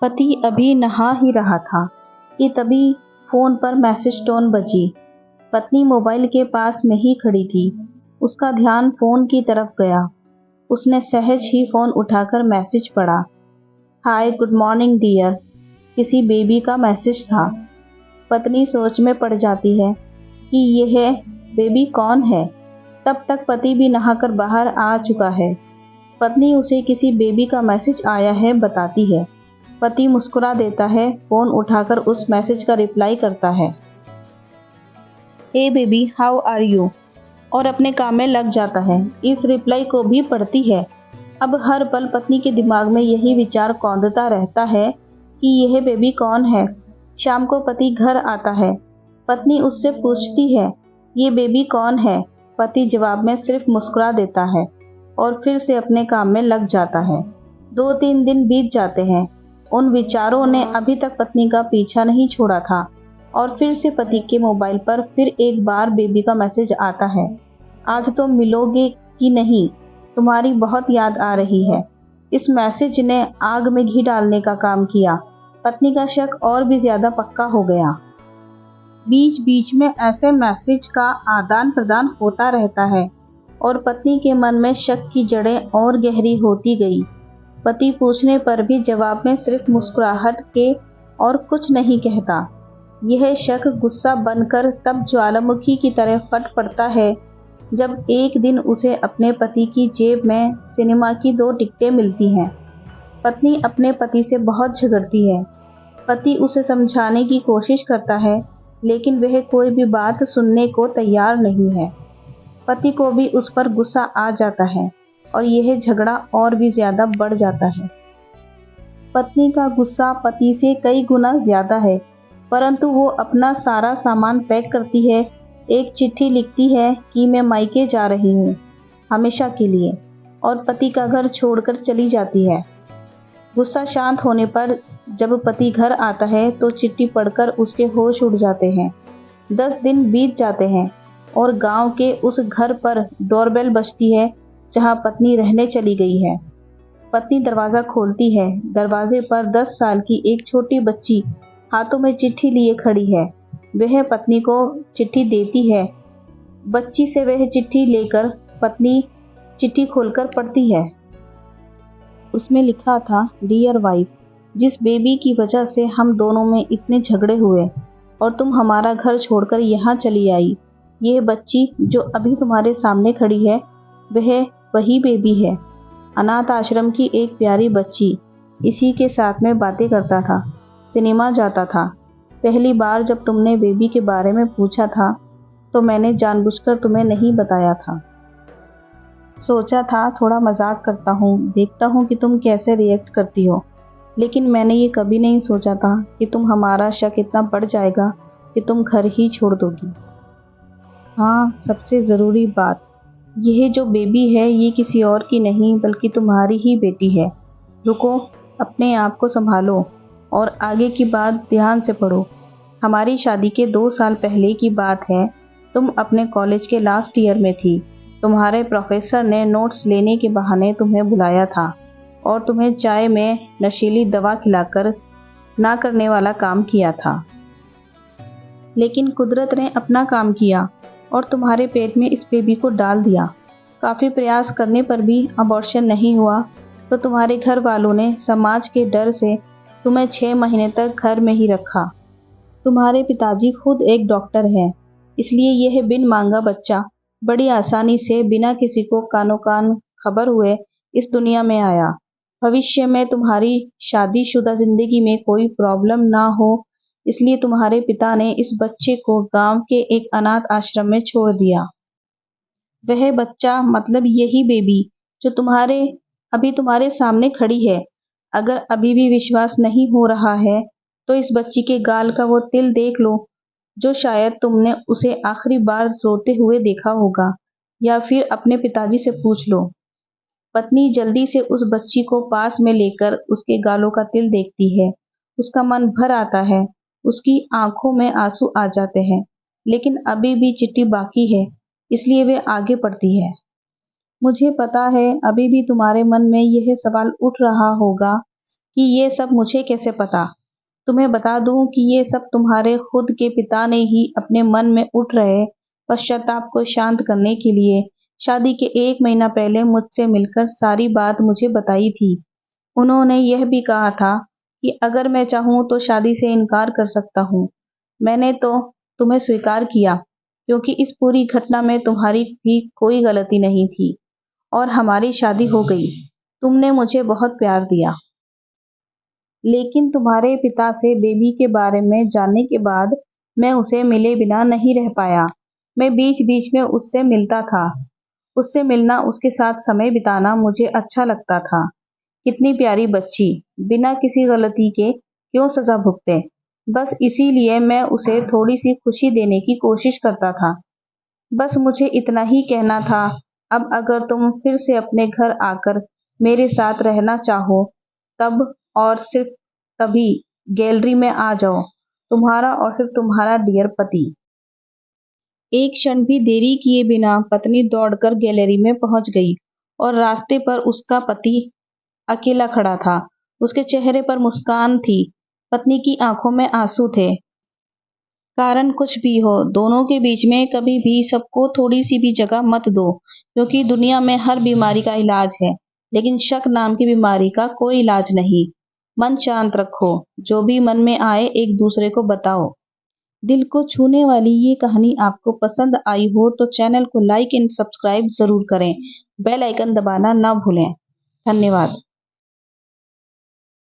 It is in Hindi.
पति अभी नहा ही रहा था कि तभी फोन पर मैसेज टोन बजी। पत्नी मोबाइल के पास में ही खड़ी थी। उसका ध्यान फोन की तरफ गया। उसने सहज ही फोन उठाकर मैसेज पढ़ा। Hi good morning dear. किसी बेबी का मैसेज था। पत्नी सोच में पड़ जाती है कि यह बेबी कौन है। तब तक पति भी नहाकर बाहर आ चुका है। पत्नी उसे किसी बेबी का मैसेज आया है बताती है। पति मुस्कुरा देता है, फोन उठाकर उस मैसेज का रिप्लाई करता है, हे बेबी हाउ आर यू, और अपने काम में लग जाता है। इस रिप्लाई को भी पढ़ती है। अब हर पल पत्नी के दिमाग में यही विचार कौंधता रहता है कि यह बेबी कौन है। शाम को पति घर आता है। पत्नी उससे पूछती है, ये बेबी कौन है। पति जवाब में सिर्फ मुस्कुरा देता है और फिर से अपने काम में लग जाता है। 2-3 दिन बीत जाते हैं। उन विचारों ने अभी तक पत्नी का पीछा नहीं छोड़ा था और फिर से पति के मोबाइल पर फिर एक बार बेबी का मैसेज आता है, आज तो मिलोगे कि नहीं, तुम्हारी बहुत याद आ रही है। इस मैसेज ने आग में घी डालने का काम किया। पत्नी का शक और भी ज्यादा पक्का हो गया। बीच बीच में ऐसे मैसेज का आदान प्रदान होता रहता है और पत्नी के मन में शक की जड़ें और गहरी होती गई। पति पूछने पर भी जवाब में सिर्फ मुस्कुराहट के और कुछ नहीं कहता। यह शक गुस्सा बनकर तब ज्वालामुखी की तरह फट पड़ता है जब एक दिन उसे अपने पति की जेब में सिनेमा की 2 टिकटें मिलती हैं। पत्नी अपने पति से बहुत झगड़ती है। पति उसे समझाने की कोशिश करता है लेकिन वह कोई भी बात सुनने को तैयार नहीं है। पति को भी उस पर गुस्सा आ जाता है और यह झगड़ा और भी ज्यादा बढ़ जाता है। पत्नी का गुस्सा पति से कई गुना ज्यादा है, परंतु वो अपना सारा सामान पैक करती है, एक चिट्ठी लिखती है कि मैं मायके जा रही हूँ हमेशा के लिए, और पति का घर छोड़कर चली जाती है। गुस्सा शांत होने पर जब पति घर आता है तो चिट्ठी पढ़कर उसके होश उड़ जाते हैं। 10 दिन बीत जाते हैं और गांव के उस घर पर डोरबेल बजती है जहां पत्नी रहने चली गई है। पत्नी दरवाजा खोलती है। दरवाजे पर 10 साल की एक छोटी बच्ची हाथों में चिट्ठी लिए खड़ी है। वह पत्नी को चिट्ठी देती है। बच्ची से वह चिट्ठी लेकर पत्नी चिट्ठी खोलकर पढ़ती है। उसमें लिखा था, डियर वाइफ, जिस बेबी की वजह से हम दोनों में इतने झगड़े हुए और तुम हमारा घर छोड़कर यहाँ चली आई, ये बच्ची जो अभी तुम्हारे सामने खड़ी है वह वही बेबी है। अनाथ आश्रम की एक प्यारी बच्ची। इसी के साथ में बातें करता था, सिनेमा जाता था। पहली बार जब तुमने बेबी के बारे में पूछा था तो मैंने जानबूझकर तुम्हें नहीं बताया था। सोचा था थोड़ा मजाक करता हूँ, देखता हूँ कि तुम कैसे रिएक्ट करती हो, लेकिन मैंने ये कभी नहीं सोचा था कि तुम हमारा शक इतना बढ़ जाएगा कि तुम घर ही छोड़ दोगी। हाँ, सबसे ज़रूरी बात, यह जो बेबी है ये किसी और की नहीं बल्कि तुम्हारी ही बेटी है। रुको, अपने आप को संभालो और आगे की बात ध्यान से पढ़ो। हमारी शादी के 2 साल पहले की बात है। तुम अपने कॉलेज के लास्ट ईयर में थी। तुम्हारे प्रोफेसर ने नोट्स लेने के बहाने तुम्हें बुलाया था और तुम्हें चाय में नशीली दवा खिलाकर ना करने वाला काम किया था। लेकिन कुदरत ने अपना काम किया और तुम्हारे पेट में इस बेबी को डाल दिया। काफ़ी प्रयास करने पर भी अबॉर्शन नहीं हुआ तो तुम्हारे घर वालों ने समाज के डर से तुम्हें 6 महीने तक घर में ही रखा। तुम्हारे पिताजी खुद एक डॉक्टर हैं, इसलिए यह बिन मांगा बच्चा बड़ी आसानी से बिना किसी को कानो कान खबर हुए इस दुनिया में आया। भविष्य में तुम्हारी शादीशुदा जिंदगी में कोई प्रॉब्लम ना हो, इसलिए तुम्हारे पिता ने इस बच्चे को गांव के एक अनाथ आश्रम में छोड़ दिया। वह बच्चा मतलब यही बेबी जो अभी तुम्हारे सामने खड़ी है। अगर अभी भी विश्वास नहीं हो रहा है तो इस बच्ची के गाल का वो तिल देख लो जो शायद तुमने उसे आखिरी बार रोते हुए देखा होगा, या फिर अपने पिताजी से पूछ लो। पत्नी जल्दी से उस बच्ची को पास में लेकर उसके गालों का तिल देखती है। उसका मन भर आता है, उसकी आंखों में आंसू आ जाते हैं, लेकिन अभी भी चिट्ठी बाकी है, इसलिए वे आगे बढ़ती है। मुझे पता है अभी भी तुम्हारे मन में यह सवाल उठ रहा होगा कि ये सब मुझे कैसे पता। तुम्हें बता दूं कि ये सब तुम्हारे खुद के पिता ने ही अपने मन में उठ रहे पश्चाताप को शांत करने के लिए शादी के 1 महीना पहले मुझसे मिलकर सारी बात मुझे बताई थी। उन्होंने यह भी कहा था कि अगर मैं चाहूं तो शादी से इनकार कर सकता हूं। मैंने तो तुम्हें स्वीकार किया क्योंकि इस पूरी घटना में तुम्हारी भी कोई गलती नहीं थी और हमारी शादी हो गई। तुमने मुझे बहुत प्यार दिया। लेकिन तुम्हारे पिता से बेबी के बारे में जानने के बाद मैं उसे मिले बिना नहीं रह पाया। मैं बीच-बीच में उससे मिलता था। उससे मिलना, उसके साथ समय बिताना मुझे अच्छा लगता था। कितनी प्यारी बच्ची, बिना किसी गलती के क्यों सजा भुगते? बस इसीलिए मैं उसे थोड़ी-सी खुशी देने की कोशिश करता था। बस मुझे इतना ही कहना था। अब अगर तुम फिर से अपने घर आकर मेरे साथ रहना चाहो, तब और सिर्फ तभी गैलरी में आ जाओ। तुम्हारा और सिर्फ तुम्हारा डियर पति। एक क्षण भी देरी किए बिना पत्नी दौड़कर गैलरी में पहुंच गई और रास्ते पर उसका पति अकेला खड़ा था। उसके चेहरे पर मुस्कान थी, पत्नी की आंखों में आंसू थे। कारण कुछ भी हो, दोनों के बीच में कभी भी सबको थोड़ी-सी भी जगह मत दो, क्योंकि दुनिया में हर बीमारी का इलाज है, लेकिन शक नाम की बीमारी का कोई इलाज नहीं। मन शांत रखो, जो भी मन में आए एक दूसरे को बताओ। दिल को छूने वाली ये कहानी आपको पसंद आई हो तो चैनल को लाइक एंड सब्सक्राइब ज़रूर करें। बेल आइकन दबाना ना भूलें। धन्यवाद।